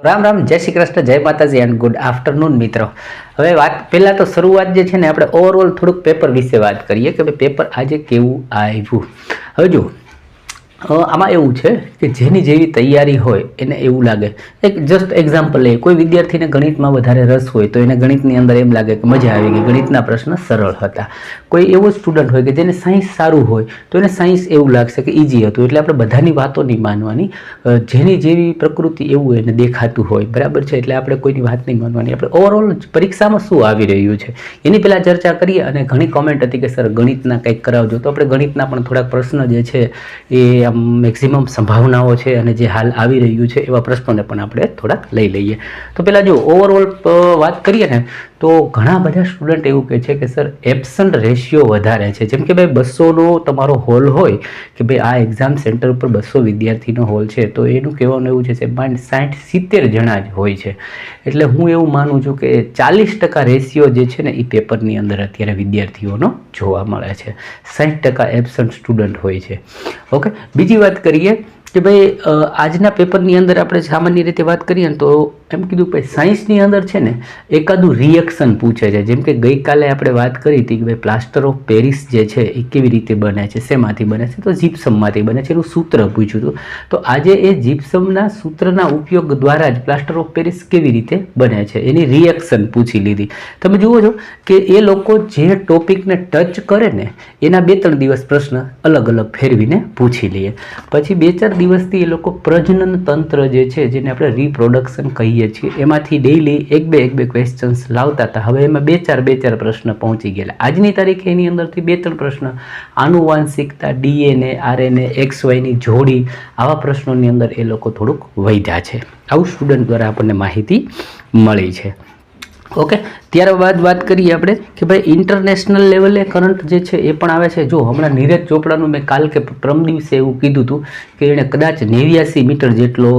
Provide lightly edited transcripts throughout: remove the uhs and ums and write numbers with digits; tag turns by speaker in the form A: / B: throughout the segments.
A: રામ રામ, જય શ્રી કૃષ્ણ, જય માતાજી એન્ડ ગુડ આફ્ટરનૂન મિત્રો. હવે વાત પહેલાં તો શરૂઆત જે છે ને આપણે ઓવરઓલ થોડુંક પેપર વિશે વાત કરીએ કે ભાઈ પેપર આજે કેવું આવ્યું. હવે જો આમાં એવું છે કે જેની જેવી તૈયારી હોય એને એવું લાગે, એક જસ્ટ એક્ઝામ્પલ લઈએ, કોઈ વિદ્યાર્થીને ગણિતમાં વધારે રસ હોય તો એને ગણિતની અંદર એમ લાગે કે મજા આવી ગઈ, ગણિતના પ્રશ્ન સરળ હતા. કોઈ એવો સ્ટુડન્ટ હોય કે જેને સાયન્સ સારું હોય તો એને સાયન્સ એવું લાગશે કે ઇઝી હતું. એટલે આપણે બધાની વાતો નહીં માનવાની, જેની જેવી પ્રકૃતિ એવું એને દેખાતું હોય, બરાબર છે. એટલે આપણે કોઈની વાત નહીં માનવાની. આપણે ઓવરઓલ પરીક્ષામાં શું આવી રહ્યું છે એની પહેલાં ચર્ચા કરીએ. અને ઘણી કોમેન્ટ હતી કે સર ગણિતના કંઈક કરાવજો, તો આપણે ગણિતના પણ થોડાક પ્રશ્ન જે છે એ મેક્સિમમ સંભાવનાઓ છે અને જે હાલ આવી રહ્યું છે એવા પ્રશ્નોને પણ આપણે થોડાક લઈ લઈએ. તો પહેલાં જો ઓવરઓલ વાત કરીએ ને તો ઘણા બધા સ્ટુડન્ટ એવું કહે છે કે સર એબસન્ટ રેશિયો વધારે છે. જેમ કે ભાઈ 200નો તમારો હોલ હોય કે ભાઈ આ એક્ઝામ સેન્ટર ઉપર 200 વિદ્યાર્થીનો હોલ છે, તો એનું કહેવાનું એવું છે કે 60-70 જણા જ હોય છે. એટલે હું એવું માનું છું કે 40% રેશિયો જે છે ને એ પેપરની અંદર અત્યારે વિદ્યાર્થીઓનો જોવા મળે છે. 60% એબસન્ટ સ્ટુડન્ટ હોય છે. ઓકે, બીજી વાત કરીએ કે ભાઈ આજના પેપરની અંદર આપણે સામાન્ય રીતે વાત કરીએ ને તો એમ કીધું કે સાયન્સની અંદર છે ને એકાદું રિએક્શન પૂછે છે. જેમ કે ગઈકાલે આપણે વાત કરી હતી કે ભાઈ પ્લાસ્ટર ઓફ પેરિસ જે છે એ કેવી રીતે બને છે, શેમાંથી બને છે, તો જીપ્સમમાંથી બને છે, એનું સૂત્ર પૂછ્યું હતું. તો આજે એ જીપ્સમના સૂત્રના ઉપયોગ દ્વારા જ પ્લાસ્ટર ઓફ પેરિસ કેવી રીતે બને છે એની રિએક્શન પૂછી લીધી. તમે જુઓ છો કે એ લોકો જે ટોપિકને ટચ કરે ને એના 2-3 દિવસ પ્રશ્ન અલગ અલગ ફેરવીને પૂછી લઈએ. પછી 2-4 દિવસથી એ લોકો પ્રજનન તંત્ર જે છે જેને આપણે રિપ્રોડક્શન કહીએ છીએ એમાંથી ડેઈલી 1-2 ક્વેશ્ચન્સ લાવતા હતા. હવે એમાં 2-4 પ્રશ્ન પહોંચી ગયેલા. આજની તારીખે એની અંદરથી 2-3 પ્રશ્ન આનુવાંશિકતા, DNA, RNA, XYની જોડી, આવા પ્રશ્નોની અંદર એ લોકો થોડુંક વધ્યા છે. આવું સ્ટુડન્ટ દ્વારા આપણને માહિતી મળી છે. ઓકે, ત્યારબાદ વાત કરીએ આપણે કે ભાઈ ઇન્ટરનેશનલ લેવલે કરંટ જે છે એ પણ આવે છે. જો હમણાં નીરજ ચોપડાનું મેં કાલ કે પ્રમ દિવસે એવું કીધું હતું કે એણે કદાચ 89 મીટર જેટલો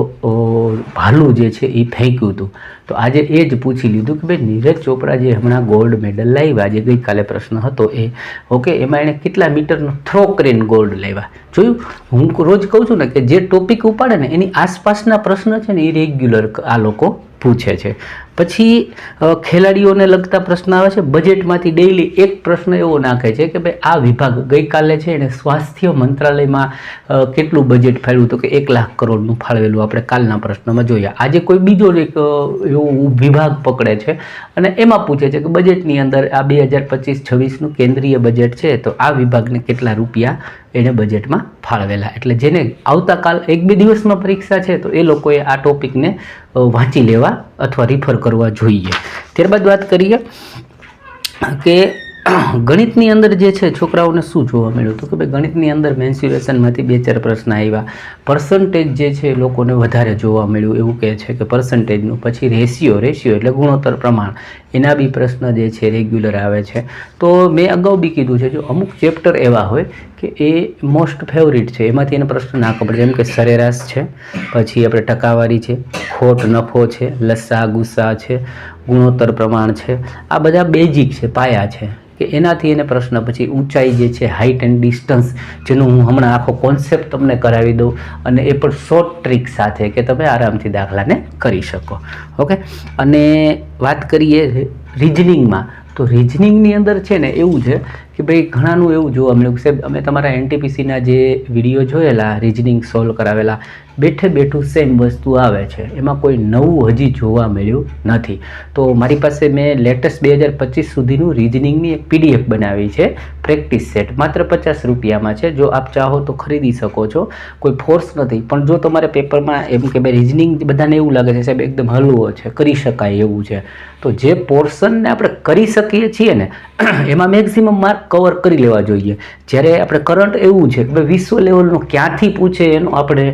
A: ભાલું જે છે એ ફેંક્યું હતું. તો આજે એ જ પૂછી લીધું કે ભાઈ નીરજ ચોપડા જે હમણાં ગોલ્ડ મેડલ લાવ્યા, જે ગઈકાલે પ્રશ્ન હતો એ, ઓકે, એમાં એણે કેટલા મીટરનો થ્રો કરીને ગોલ્ડ લાવ્યા જોયું. હું રોજ કહું છું ને કે જે ટોપિક ઉપાડે ને એની આસપાસના પ્રશ્ન છે ને એ રેગ્યુલર આ લોકો પૂછે છે. પછી ખેલાડીઓને લગતા પ્રશ્ન આવે છે. બજેટમાંથી ડેઈલી એક પ્રશ્ન એવો નાખે છે કે ભાઈ આ વિભાગ ગઈકાલે છે એને સ્વાસ્થ્ય મંત્રાલયમાં કેટલું બજેટ ફાળવ્યું, તો કે 1 લાખ કરોડનું ફાળવેલું આપણે કાલના પ્રશ્નમાં જોઈએ. આજે કોઈ બીજો એક એવો વિભાગ પકડે છે અને એમાં પૂછે છે કે બજેટની અંદર આ 2025-26નું કેન્દ્રીય બજેટ છે તો આ વિભાગને કેટલા રૂપિયા એને બજેટમાં ફાળવેલા. એટલે જેને આવતાકાલ 1-2 દિવસમાં પરીક્ષા છે તો એ લોકોએ આ ટોપિકને વાંચી લેવા અથવા રિફર કરવા જોઈએ. ત્યારબાદ વાત કરીએ કે ગણિતની અંદર જે છે છોકરાઓને શું જોવા મળ્યું હતું કે ભાઈ ગણિતની અંદર મેન્સ્યુરેશનમાંથી 2-4 પ્રશ્ન આવ્યા. પર્સન્ટેજ જે છે લોકોને વધારે જોવા મળ્યું એવું કહે છે કે પર્સન્ટેજનું. પછી રેશિયો એટલે ગુણોત્તર પ્રમાણ, એના બી પ્રશ્ન જે છે રેગ્યુલર આવે છે. તો મેં અગાઉ બી કીધું છે, જો અમુક ચેપ્ટર એવા હોય કે એ મોસ્ટ ફેવરિટ છે, એમાંથી એને પ્રશ્ન ના ખબર, જેમ કે સરેરાશ છે, પછી આપણે ટકાવારી છે, ખોટ નફો છે, લસા ગુસા છે, ગુણોત્તર પ્રમાણ છે, આ બધા બેઝિક છે, પાયા છે કે એનાથી એને પ્રશ્ન. પછી ઊંચાઈ જે છે, હાઇટ એન્ડ ડિસ્ટન્સ, જેનું હું હમણાં આખો કોન્સેપ્ટ તમને કરાવી દઉં અને એ પણ શોર્ટ ટ્રીક સાથે કે તમે આરામથી દાખલાને કરી શકો. ઓકે, અને વાત કરીએ રીઝનિંગમાં, તો રીઝનિંગની અંદર છે ને એવું છે કે ભાઈ ઘણાનું એવું જોવા મળ્યું કે સાહેબ અમે તમારા NTPCના જે વિડીયો જોયેલા, રીઝનિંગ સોલ્વ કરાવેલા, બેઠું સેમ વસ્તુ આવે છે, એમાં કોઈ નવું હજી જોવા મળ્યું નથી. તો મારી પાસે મેં લેટેસ્ટ 2025 સુધીનું રીઝનિંગની એક PDF બનાવી છે, પ્રેક્ટિસ સેટ, માત્ર 50 રૂપિયામાં છે. જો આપ ચાહો તો ખરીદી શકો છો, કોઈ ફોર્સ નથી. પણ જો તમારે પેપરમાં એમ કે ભાઈ રીઝનિંગ બધાને એવું લાગે છે સાહેબ એકદમ હલવો છે, કરી શકાય એવું છે, તો જે પોર્શનને આપણે કરી શકીએ છીએ ને એમાં મેક્સિમમ માર્ક કવર કરી લેવા જોઈએ. જ્યારે આપણે કરંટ એવું છે કે ભાઈ વિશ્વ લેવલનો ક્યાંથી પૂછે એનો આપણે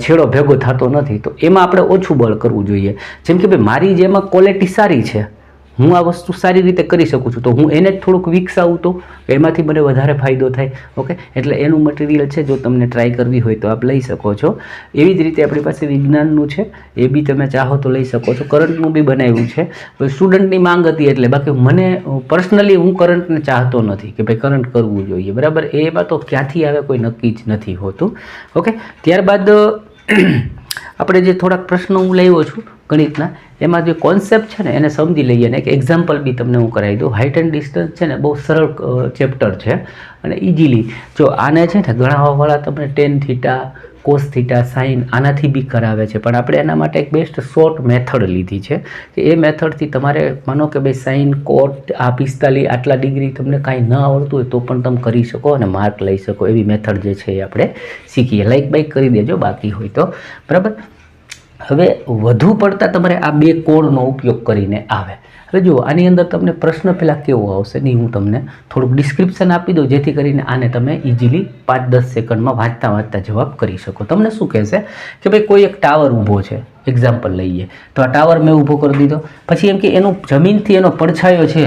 A: છેડો ભેગો થતો નથી, તો એમાં આપણે ઓછું બળ કરવું જોઈએ. જેમ કે ભાઈ મારી જેમાં ક્વોલિટી સારી છે, હું આ વસ્તુ સારી રીતે કરી શકું છું, તો હું એને જ થોડુંક વિકસાવું તો એમાંથી મને વધારે ફાયદો થાય. ઓકે, એટલે એનું મટીરિયલ છે, જો તમને ટ્રાય કરવી હોય તો આપ લઈ શકો છો. એવી જ રીતે આપણી પાસે વિજ્ઞાનનું છે, એ બી તમે ચાહો તો લઈ શકો છો. કરંટનું બી બનાવ્યું છે, સ્ટુડન્ટની માંગ હતી એટલે. બાકી મને પર્સનલી હું કરંટને ચાહતો નથી કે ભાઈ કરંટ કરવું જોઈએ, બરાબર. એમાં તો ક્યાંથી આવે કોઈ નક્કી જ નથી હોતું. ઓકે, ત્યારબાદ આપણે જે થોડાક પ્રશ્નો હું લાવ્યો છું ગણિતના, એમાં જે કોન્સેપ્ટ છે ને એને સમજી લઈએ ને. એક એક્ઝામ્પલ બી તમને હું કરાવી દઉં. હાઇટ એન્ડ ડિસ્ટન્સ છે ને બહુ સરળ ચેપ્ટર છે અને ઇઝીલી જો આને છે ને ગણાવવાવાળા તમને tan theta, cos theta, sine આનાથી બી કરાવે છે, પણ આપણે એના માટે એક બેસ્ટ શોર્ટ મેથડ લીધી છે કે એ મેથડથી તમારે માનો કે ભાઈ સાઇન, કોટ, આ 45 આટલા ડિગ્રી તમને કાંઈ ન આવડતું હોય તો પણ તમે કરી શકો અને માર્ક લઈ શકો. એવી મેથડ જે છે એ આપણે શીખીએ. લાઈક બાઈક કરી દેજો બાકી હોય તો, બરાબર. હવે વધુ પડતા તમારે આ બે કોણનો ઉપયોગ કરીને આવે. હવે જુઓ આની અંદર તમને પ્રશ્ન પહેલાં કેવો આવશે નહીં, હું તમને થોડુંક ડિસ્ક્રિપ્શન આપી દઉં જેથી કરીને આને તમે ઇઝીલી 5-10 સેકન્ડમાં વાંચતા જવાબ કરી શકો. તમને શું કહેશે કે ભાઈ કોઈ એક ટાવર ઊભો છે, એક્ઝામ્પલ લઈએ તો આ ટાવર મેં ઊભો કરી દીધો. પછી એમ કે એનો જમીનથી એનો પડછાયો છે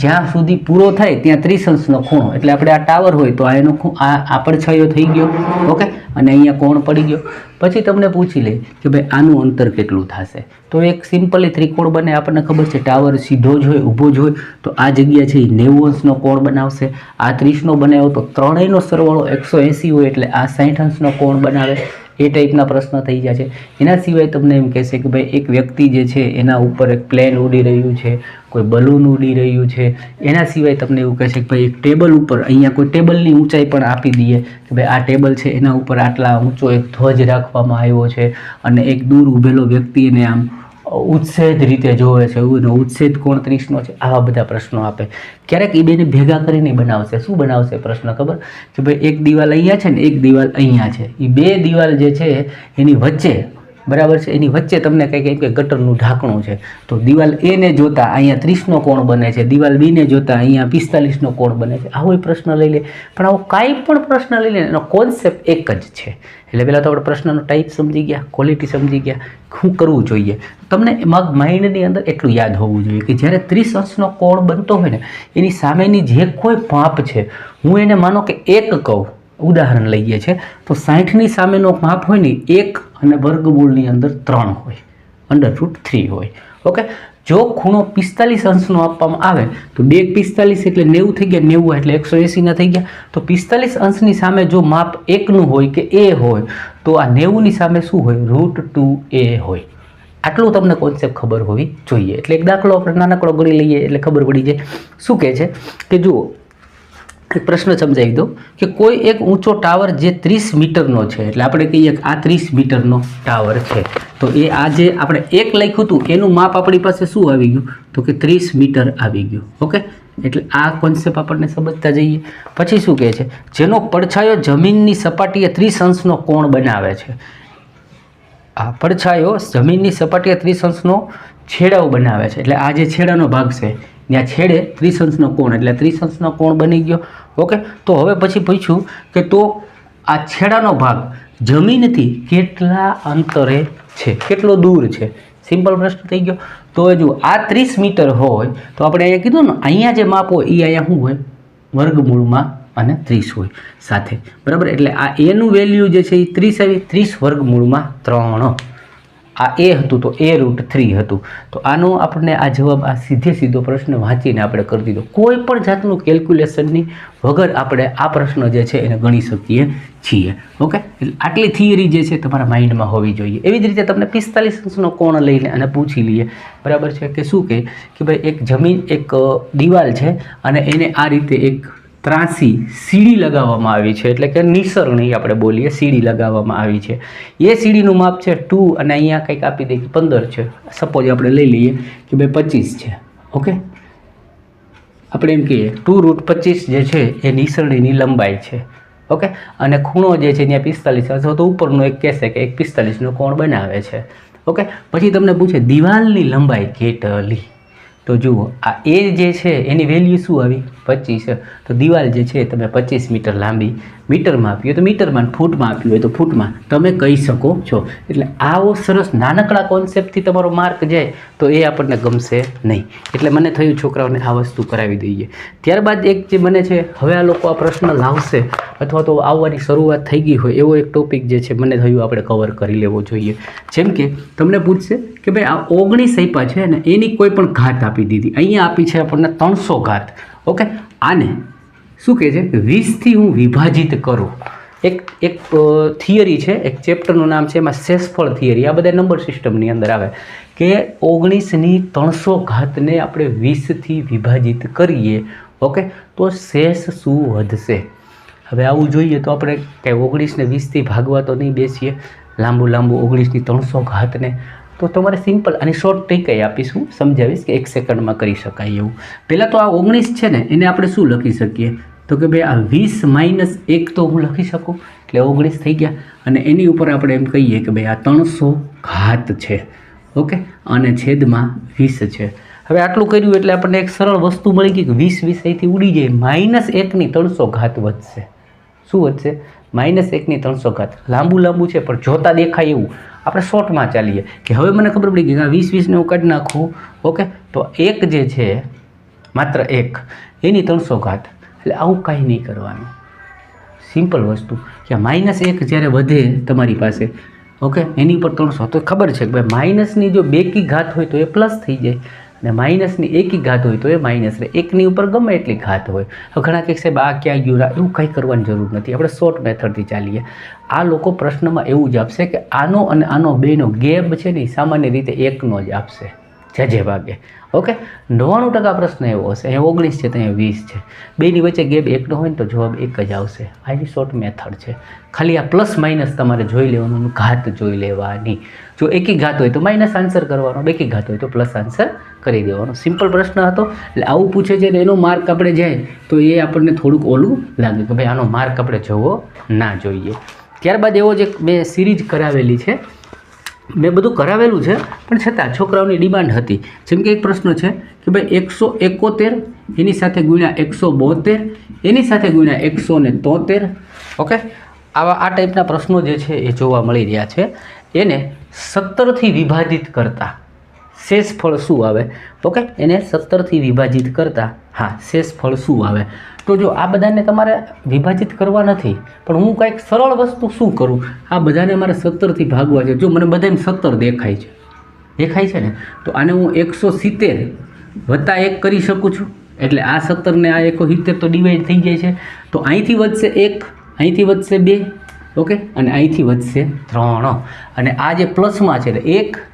A: જ્યાં સુધી પૂરો થાય ત્યાં 30 અંશનો ખૂણો, એટલે આપણે આ ટાવર હોય તો આ એનો આ પડછાયો થઈ ગયો, ઓકે, અને અહીંયા કોણ પડી ગયો. પછી તમને પૂછી લે કે ભાઈ આનું અંતર કેટલું થશે, તો એક સિમ્પલી ત્રિકોણ બને. આપણને ખબર છે ટાવર સીધો જ હોય, ઊભો જ હોય, તો આ જગ્યા છે એ 90 અંશનો કોણ બનાવશે. આ 30નો બનાવ્યો તો ત્રણેયનો સરવાળો 180 હોય એટલે આ 60 અંશનો કોણ બનાવે. એ ટાઈપના પ્રશ્ન થઈ જાય છે. એના સિવાય તમને એમ કહેશે કે ભાઈ એક વ્યક્તિ જે છે એના ઉપર એક પ્લેન ઉડી રહ્યું છે, કોઈ બલૂન ઉડી રહ્યું છે. એના સિવાય તમને એવું કહેશે કે ભાઈ એક ટેબલ ઉપર, અહીંયા કોઈ ટેબલની ઊંચાઈ પણ આપી દઈએ કે ભાઈ આ ટેબલ છે એના ઉપર આટલા ઊંચો એક ધ્વજ રાખવામાં આવ્યો છે અને એક દૂર ઊભેલો વ્યક્તિ એને આમ ઉત્સેદ રીતે જોવે છે, એવું ઉત્સેદ કોણ 30નો છે. આવા બધા પ્રશ્નો આપે. ક્યારેક એ બેને ભેગા કરીને બનાવશે. શું બનાવશે પ્રશ્ન ખબર કે ભાઈ એક દિવાલ અહીંયા છે ને એક દિવાલ અહીંયા છે, એ બે દિવાલ જે છે એની વચ્ચે, બરાબર છે, એની વચ્ચે તમને કંઈક કે ગટરનું ઢાંકણું છે, તો દિવાલ એ ને જોતા અહીંયા 30નો કોણ બને છે, દિવાલ બી ને જોતા અહીંયા 45નો કોણ બને છે. આવો પ્રશ્ન લઈ લે. પણ આવો કાંઈ પણ પ્રશ્ન લઈ લે એનો કોન્સેપ્ટ એક જ છે. એટલે પહેલાં તો આપણે પ્રશ્નનો ટાઈપ સમજી ગયા, ક્વોલિટી સમજી ગયા, શું કરવું જોઈએ. તમને માઇન્ડની અંદર એટલું યાદ હોવું જોઈએ કે જ્યારે 30 અંશનો કોણ બનતો હોય ને એની સામેની જે કોઈ માપ છે, હું એને માનો કે 1 કહું, ઉદાહરણ લઈએ છે તો 60ની સામેનો માપ હોય ને 1 અને વર્ગમૂળની અંદર 3 હોય, √3 હોય, ઓકે. જો ખૂણો 45 અંશનો આપવામાં આવે તો 2 45 એટલે 90 થઈ ગયા, 90 એટલે 180ના થઈ ગયા. તો 45 અંશની સામે જો માપ 1નું હોય કે a હોય તો આ 90ની સામે શું હોય, √2a હોય. આટલું તમને કોન્સેપ્ટ ખબર હોવી જોઈએ. એટલે એક દાખલો આપણે નાનકડો ગણી લઈએ એટલે ખબર પડી જાય. શું કહે છે કે જુઓ એક પ્રશ્ન સમજાવી દો કે કોઈ એક ઊંચો ટાવર જે 30 મીટરનો છે, એટલે આપણે કહીએ કે આ 30 મીટરનો ટાવર છે, તો એ આ જે આપણે 1 લખ્યું હતું એનું માપ આપણી પાસે શું આવી ગયું તો કે 30 મીટર આવી ગયું, ઓકે. એટલે આ કોન્સેપ્ટ આપણને સમજતા જઈએ. પછી શું કહે છે, જેનો પડછાયો જમીનની સપાટીએ 30 અંશનો કોણ બનાવે છે. આ પડછાયો જમીનની સપાટીએ 30 અંશનો છેડાઓ બનાવે છે, એટલે આ જે છેડાનો ભાગ છે ત્યાં છેડે 30 અંશનો કોણ, એટલે 30 અંશનો કોણ બની ગયો, ઓકે. તો હવે પછી પૂછ્યું કે તો આ છેડાનો ભાગ જમીનથી કેટલા અંતરે છે, કેટલો દૂર છે. સિમ્પલ પ્રશ્ન થઈ ગયો. તો જો આ 30 મીટર હોય તો આપણે અહીંયા કીધું ને અહીંયા જે માપ હોય એ અહીંયા શું હોય, વર્ગમૂળમાં અને 30 હોય સાથે, બરાબર. એટલે આ એનું વેલ્યુ જે છે એ 30 આવી, 30 વર્ગમૂળમાં 3. આ એ હતું તો a√3 હતું. તો આનો આપણને આ જવાબ આ સીધો પ્રશ્ન વાંચીને આપણે કરી દીધો. કોઈ પણ જાતનું કેલ્ક્યુલેશનની વગર આપણે આ પ્રશ્ન જે છે એને ગણી શકીએ છીએ, ઓકે. એટલે આટલી થિયરી જે છે તમારા માઇન્ડમાં હોવી જોઈએ. એવી જ રીતે તમને 45 અંશનો કોણ લઈને અને પૂછી લઈએ, બરાબર છે, કે શું કે ભાઈ એક જમીન, એક દિવાલ છે અને એને આ રીતે એક ત્રાસી સીડી લગાવવામાં આવી છે, એટલે કે નિસરણી આપણે બોલીએ, સીડી લગાવવામાં આવી છે. એ સીડીનું માપ છે 2 અને અહીંયા કંઈક આપી દઈએ 15 છે. સપોઝ આપણે લઈ લઈએ કે ભાઈ 25 છે, ઓકે. આપણે એમ કહીએ 2√25 જે છે એ નિસરણીની લંબાઈ છે, ઓકે. અને ખૂણો જે છે ત્યાં 45 અથવા તો ઉપરનો એક કહેશે કે એક 45નો કોણ બનાવે છે, ઓકે. પછી તમને પૂછે દિવાલની લંબાઈ કેટલી, તો જુઓ આ એ જે છે એની વેલ્યુ શું આવી 25, તો દિવાલ જે છે તમે 25 મીટર લાંબી, મીટરમાં આપી હોય તો મીટરમાં, ફૂટમાં આપ્યું હોય તો ફૂટમાં તમે કહી શકો છો. એટલે આવો સરસ નાનકડા કોન્સેપ્ટથી તમારો માર્ક જાય તો એ આપણને ગમશે નહીં. એટલે મને થયું છોકરાઓને આ વસ્તુ કરાવી દઈએ. ત્યારબાદ એક જે મને છે, હવે આ લોકો આ પ્રશ્ન લાવશે અથવા તો આવવાની શરૂઆત થઈ ગઈ હોય એવો એક ટોપિક જે છે મને થયું આપણે કવર કરી લેવો જોઈએ. જેમ કે તમને પૂછશે કે ભાઈ આ 19 આપ્યા છે ને એની કોઈ પણ ઘાત આપી દીધી, અહીંયા આપી છે આપણને 300 ઘાત, ઓકે. આને શું કહે છે 20થી હું વિભાજિત કરું. એક થિયરી છે, એક ચેપ્ટરનું નામ છે એમાં શેષફળ થિયરી. આ બધા નંબર સિસ્ટમની અંદર આવે કે 19 ની 300 આપણે 20થી વિભાજિત કરીએ, ઓકે, તો શેષ શું વધશે? હવે આવું જોઈએ તો આપણે કંઈ 19 ને 20થી ભાગવા તો નહીં બેસીએ, લાંબુ 19 ની 300 ને. તો તમારે સિમ્પલ આની શોર્ટ ટ્રીક આપીશું, સમજાવીશ કે 1 સેકન્ડમાં કરી શકાય એવું. પહેલાં તો આ 19 છે ને એને આપણે શું લખી શકીએ? તો કે ભાઈ આ 20 - 1 તો હું લખી શકું, એટલે 19 થઈ ગયા. અને એની ઉપર આપણે એમ કહીએ કે ભાઈ આ 300 છે, ઓકે, અને છેદમાં 20 છે. હવે આટલું કર્યું એટલે આપણને એક સરળ વસ્તુ મળી ગઈ કે 20 અહીંથી ઉડી જાય, -1 ની 300 વધશે. શું વધશે? -1 ની 300. લાંબુ છે પણ જોતા દેખાય એવું. આપણે શોર્ટમાં ચાલીએ કે હવે મને ખબર પડી ગઈ કે આ 20 ને હું કાઢી નાખું, ઓકે, તો 1 જે છે માત્ર 1 એની 300. એટલે આવું કાંઈ નહીં કરવાનું. સિમ્પલ વસ્તુ કે -1 જ્યારે વધે તમારી પાસે, ઓકે, એની પર 300, તો ખબર છે કે ભાઈ માઇનસની જો 2 કી ઘાત હોય તો એ પ્લસ થઈ જાય, અને માઇનસની 1 કી ઘાત હોય તો એ માઇનસ રહે. 1ની ઉપર ગમે એટલી ઘાત હોય. હવે ઘણા કહે સાહેબ આ ક્યાં ગયું, એવું કંઈ કરવાની જરૂર નથી. આપણે શોર્ટ મેથડથી ચાલીએ. આ લોકો પ્રશ્નમાં એવું જ આપશે કે આનો અને આનો બેનો ગેપ છે ને સામાન્ય રીતે 1નો જ આપશે, જે ભાગે, ઓકે. 99% પ્રશ્ન એવો હશે. અહીંયા 19 છે તો અહીંયા 20 છે, બેની વચ્ચે ગેપ 1નો હોય ને તો જવાબ 1 જ આવશે. આની શોર્ટ મેથડ છે. ખાલી આ પ્લસ માઇનસ તમારે જોઈ લેવાનું, ઘાત જોઈ લેવાની. જો 1 કી ઘાત હોય તો માઇનસ આન્સર કરવાનો, 2 કી ઘાત હોય તો પ્લસ આન્સર કરી દેવાનો. સિમ્પલ પ્રશ્ન હતો. એટલે આવું પૂછે છે ને એનો માર્ક આપણે જાય તો એ આપણને થોડુંક ઓલું લાગે કે ભાઈ આનો માર્ક આપણે જોવો ના જોઈએ. ત્યારબાદ એવો જ એક મેં સિરીઝ કરાવેલી છે, મેં બધું કરાવેલું છે પણ છતાં છોકરાઓની ડિમાન્ડ હતી. જેમ કે એક પ્રશ્ન છે કે ભાઈ 171 એની સાથે ગુણ્યા 172 એની સાથે ગુણ્યા 173, ઓકે. આ ટાઈપના પ્રશ્નો જે છે એ જોવા મળી રહ્યા છે. એને 17થી વિભાજિત કરતા શેષ ફળ શું આવે? ઓકે, એને 17થી વિભાજિત કરતા શેષ ફળ શું આવે? તો જો આ બધાને તમારે વિભાજિત કરવા નથી, પણ હું કંઈક સરળ વસ્તુ શું કરું, આ બધાને મારે 17થી ભાગવા છે. જો મને બધાને 17 દેખાય છે ને, તો આને હું 170 + 1 કરી શકું છું. એટલે આ 17 ને આ 170 તો ડિવાઈડ થઈ જાય છે. તો અહીંથી વધશે 1, અહીંથી વધશે 2, ઓકે, અને અહીંથી વધશે 3. અને આ જે પ્લસમાં છે એટલે 1,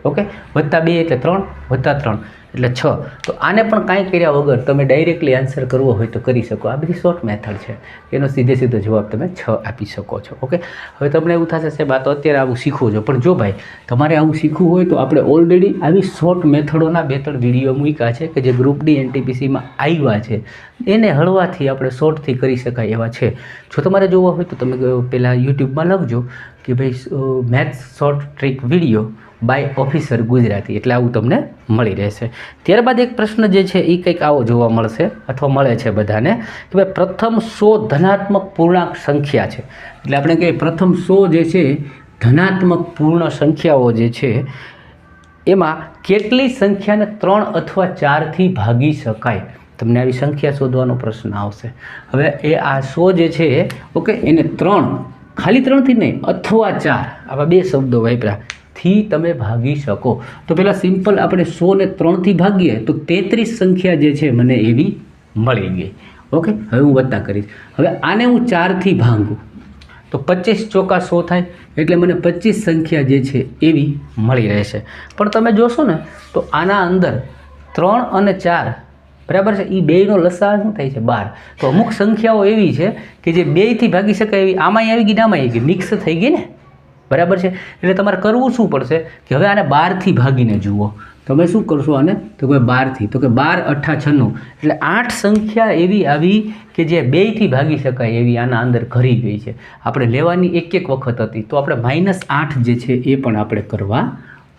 A: ઓકે, +2 એટલે 3, +3 એટલે 6. તો આને પણ કાંઈ કર્યા વગર તમે ડાયરેક્ટલી આન્સર કરવો હોય તો કરી શકો. આ બધી શોર્ટ મેથડ છે, એનો સીધો જવાબ તમે 6 આપી શકો છો, ઓકે. હવે તમને એવું થશે સાહેબ આ તો અત્યારે આવું શીખવું છે, પણ જો ભાઈ તમારે આવું શીખવું હોય તો આપણે ઓલરેડી આવી શોર્ટ મેથડોના 2-3 વિડીયો મૂક્યા છે કે જે ગ્રુપ ડી NTPCમાં આવ્યા છે. એને હળવાથી આપણે શોર્ટથી કરી શકાય એવા છે. જો તમારે જોવા હોય તો તમે પહેલાં યુટ્યુબમાં લખજો કે ભાઈ maths short trick video by officer Gujarati, એટલે આવું તમને મળી રહેશે. ત્યારબાદ એક પ્રશ્ન જે છે એ કંઈક આવો જોવા મળશે અથવા મળે છે બધાને કે ભાઈ પ્રથમ 100 ધનાત્મક પૂર્ણાંક સંખ્યા છે. એટલે આપણે કહીએ પ્રથમ 100 જે છે ધનાત્મક પૂર્ણ સંખ્યાઓ જે છે એમાં કેટલી સંખ્યાને 3 અથવા 4થી ભાગી શકાય? તમને આવી સંખ્યા શોધવાનો પ્રશ્ન આવશે. હવે એ આ 100 જે છે, ઓકે, એને 3, ખાલી 3થી નહીં, અથવા 4, આવા 2 શબ્દો વાપર્યા થી તમે ભાગી શકો. તો પહેલાં સિમ્પલ આપણે 100 ને 3થી ભાગીએ તો 33 સંખ્યા જે છે મને એવી મળી ગઈ, ઓકે. હવે હું વત્તા કરીશ. હવે આને હું 4થી ભાંગું તો 25 ચોકા 100 થાય, એટલે મને 25 સંખ્યા જે છે એવી મળી રહેશે. પણ તમે જોશો ને તો આના અંદર 3 અને 4 બરાબર છે, એ બેયનો લસા શું થાય છે 12. તો અમુક સંખ્યાઓ એવી છે કે જે 2થી ભાગી શકાય એવી આમાંય આવી ગઈ ને આમાંય આવી ગઈ, મિક્સ થઈ ગઈ ને, બરાબર છે. એટલે તમારે કરવું શું પડશે કે હવે આને 12થી ભાગીને જુઓ. તમે શું કરશો આને? તો કે 12થી, તો કે 12 × 8 = 96. એટલે 8 સંખ્યા એવી આવી કે જે 2થી ભાગી શકાય એવી આના અંદર ઘરી ગઈ છે. આપણે લેવાની એક વખત હતી, તો આપણે -8 જે છે એ પણ આપણે કરવા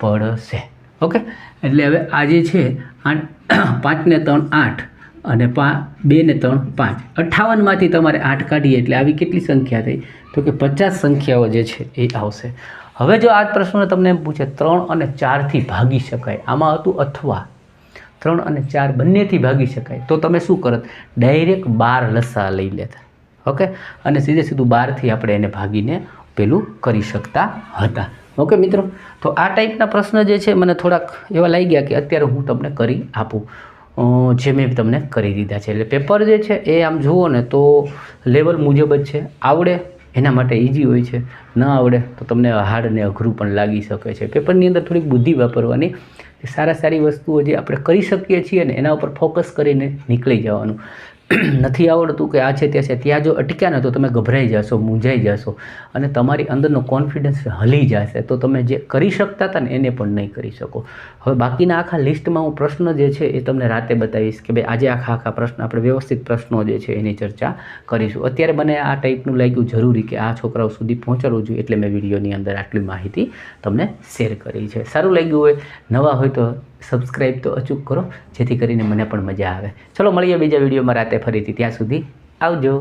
A: પડશે, ઓકે. એટલે હવે આ જે છે 5 ને 3 8 અને 2 ને 3 5, 58માંથી તમારે 8 કાઢીએ એટલે આવી કેટલી સંખ્યા થઈ? તો કે 50 સંખ્યાઓ જે છે એ આવશે. હવે જો આ પ્રશ્ન તમને એમ પૂછે 3 અને 4થી ભાગી શકાય, આમાં હતું અથવા 3 અને 4 બંનેથી ભાગી શકાય, તો તમે શું કરત? ડાયરેક્ટ 12 લસા લઈ લેતા, ઓકે, અને સીધું 12થી આપણે એને ભાગીને પેલું કરી શકતા હતા, ઓકે મિત્રો. તો આ ટાઈપના પ્રશ્ન જે છે મને થોડાક એવા લાગી ગયા કે અત્યારે હું તમને કરી આપું, જે મેં તમને કરી દીધા છે. એટલે પેપર જે છે એ આમ જુઓ ને તો લેવલ મુજબ જ છે, આવડે એના માટે ઇઝી હોય છે. ન આવડે તો તમને હાર્ડ ને અઘરું પણ લાગી શકે છે. પેપરની અંદર થોડીક બુદ્ધિ વાપરવાની, સારી વસ્તુઓ જે આપણે કરી શકીએ છીએ ને એના ઉપર ફોકસ કરીને નીકળી જવાનું. નથી આવડતું કે આ છે ત્યાં જો અટક્યા ને તો તમે ગભરાઈ જશો, મૂંઝાઈ જશો અને તમારી અંદરનો કોન્ફિડન્સ હલી જશે. તો તમે જે કરી શકતા હતા ને એને પણ નહીં કરી શકો. હવે બાકીના આખા લિસ્ટમાં હું પ્રશ્ન જે છે એ તમને રાતે બતાવીશ કે ભાઈ આજે આખા પ્રશ્ન આપણે વ્યવસ્થિત પ્રશ્નો જે છે એની ચર્ચા કરીશું. અત્યારે મને આ ટાઈપનું લાગ્યું જરૂરી કે આ છોકરાઓ સુધી પહોંચાડવું જોઈએ, એટલે મેં વિડીયોની અંદર આટલી માહિતી તમને શેર કરી છે. સારું લાગ્યું હોય, નવા હોય તો સબસ્ક્રાઈબ તો અચૂક કરો, જેથી કરીને મને પણ મજા આવે. ચલો મળીએ બીજા વિડીયોમાં રાતે ફરીથી. ત્યાં સુધી આવજો.